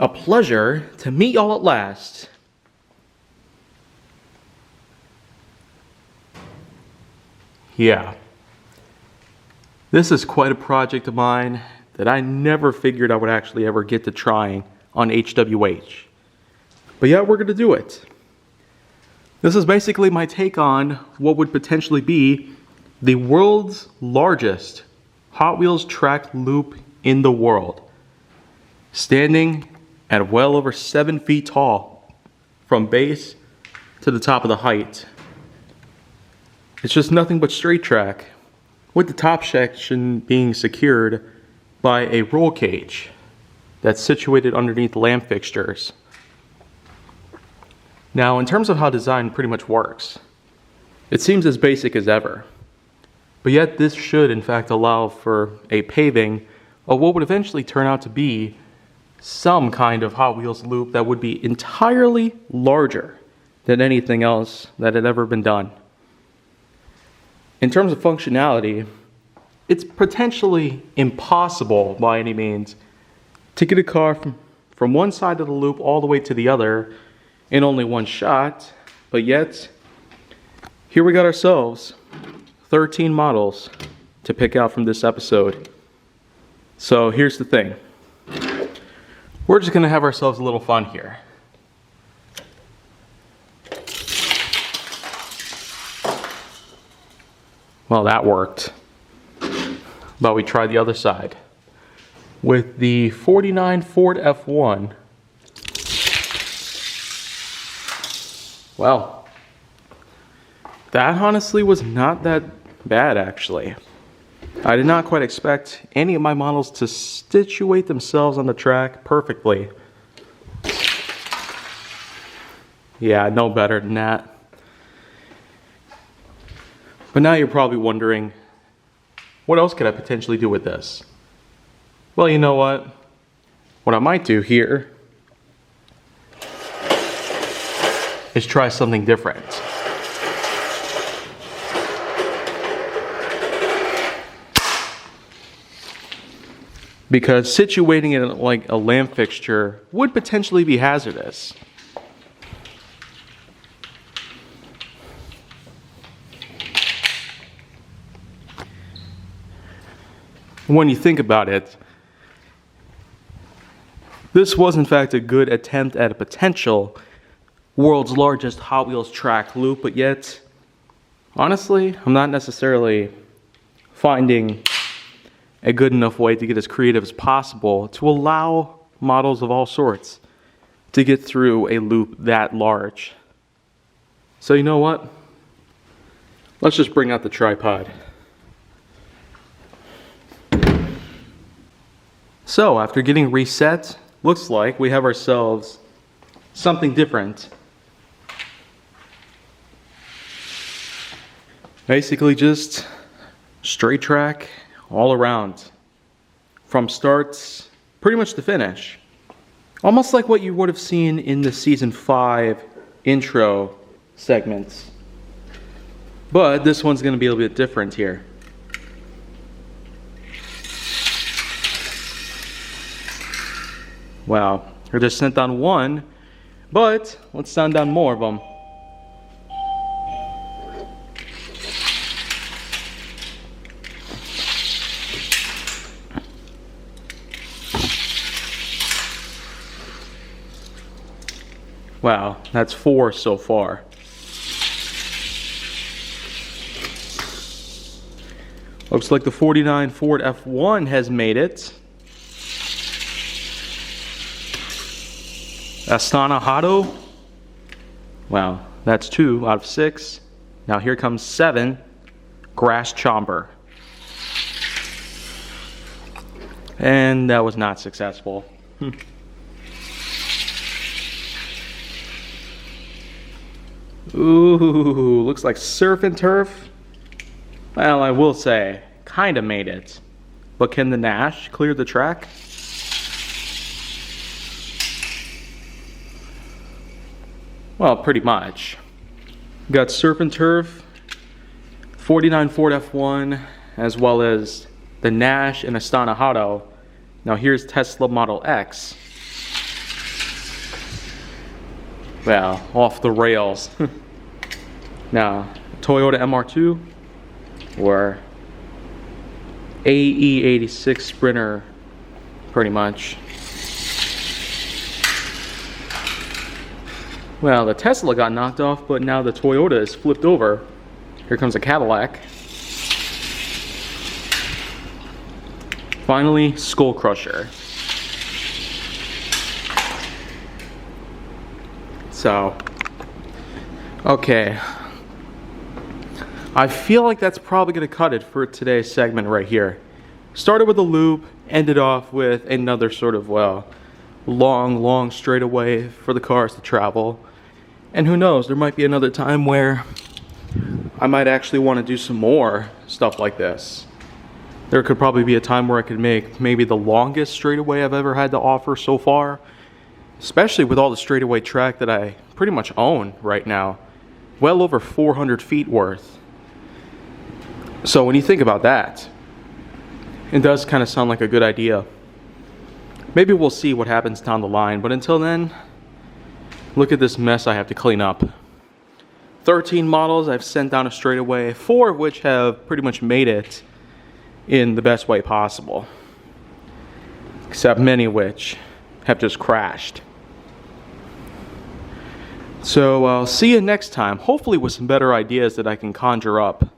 A pleasure to meet y'all at last. Yeah. This is quite a project of mine that I never figured I would actually ever get to trying on HWH. But yeah, we're gonna do it. This is basically my take on what would potentially be the world's largest Hot Wheels track loop in the world. Standing at well over 7 feet tall from base to the top of the height. It's just nothing but straight track, with the top section being secured by a roll cage that's situated underneath lamp fixtures. Now, in terms of how design pretty much works, it seems as basic as ever, but yet this should in fact allow for a paving of what would eventually turn out to be some kind of Hot Wheels loop that would be entirely larger than anything else that had ever been done. In terms of functionality, it's potentially impossible by any means to get a car from one side of the loop all the way to the other in only one shot, but yet here we got ourselves 13 models to pick out from this episode. So here's the thing. We're just gonna have ourselves a little fun here. Well, that worked. But we tried the other side. With the 49 Ford F1. Well, that honestly was not that bad actually. I did not quite expect any of my models to situate themselves on the track perfectly. Yeah, no better than that. But now you're probably wondering, what else could I potentially do with this? Well, you know what? What I might do here is try something different. Because situating it like a lamp fixture would potentially be hazardous. When you think about it, this was in fact a good attempt at a potential world's largest Hot Wheels track loop, but yet, honestly, I'm not necessarily finding a good enough way to get as creative as possible to allow models of all sorts to get through a loop that large. So you know what? Let's just bring out the tripod. So after getting reset, looks like we have ourselves something different. Basically just straight track all around, from start pretty much to finish. Almost like what you would have seen in the season 5 intro segments. But this one's going to be a little bit different here. Wow, I just sent down one, but let's send down more of them. Wow, that's 4 so far. Looks like the 49 Ford F1 has made it. Astana Hado. Wow, that's 2 out of 6. Now here comes 7. Grass Chomper. And that was not successful. Ooh, looks like Surf and Turf. Well, I will say, kind of made it. But can the Nash clear the track? Well, pretty much. Got Surf and Turf, 49 Ford F1, as well as the Nash and Astana Hado. Now here's Tesla Model X. well, off the rails. Now, Toyota MR2 or AE86 Sprinter, pretty much. Well, the Tesla got knocked off, but now the Toyota is flipped over. Here comes a Cadillac. Finally, Skull Crusher. So, okay. I feel like that's probably going to cut it for today's segment right here. Started with a loop, ended off with another sort of, well, long straightaway for the cars to travel. And who knows, there might be another time where I might actually want to do some more stuff like this. There could probably be a time where I could make maybe the longest straightaway I've ever had to offer so far. Especially with all the straightaway track that I pretty much own right now. Well over 400 feet worth. So when you think about that, it does kind of sound like a good idea. Maybe we'll see what happens down the line, but until then, look at this mess I have to clean up. 13 models I've sent down a straightaway, 4 of which have pretty much made it in the best way possible. Except many of which have just crashed. So I'll see you next time, hopefully with some better ideas that I can conjure up.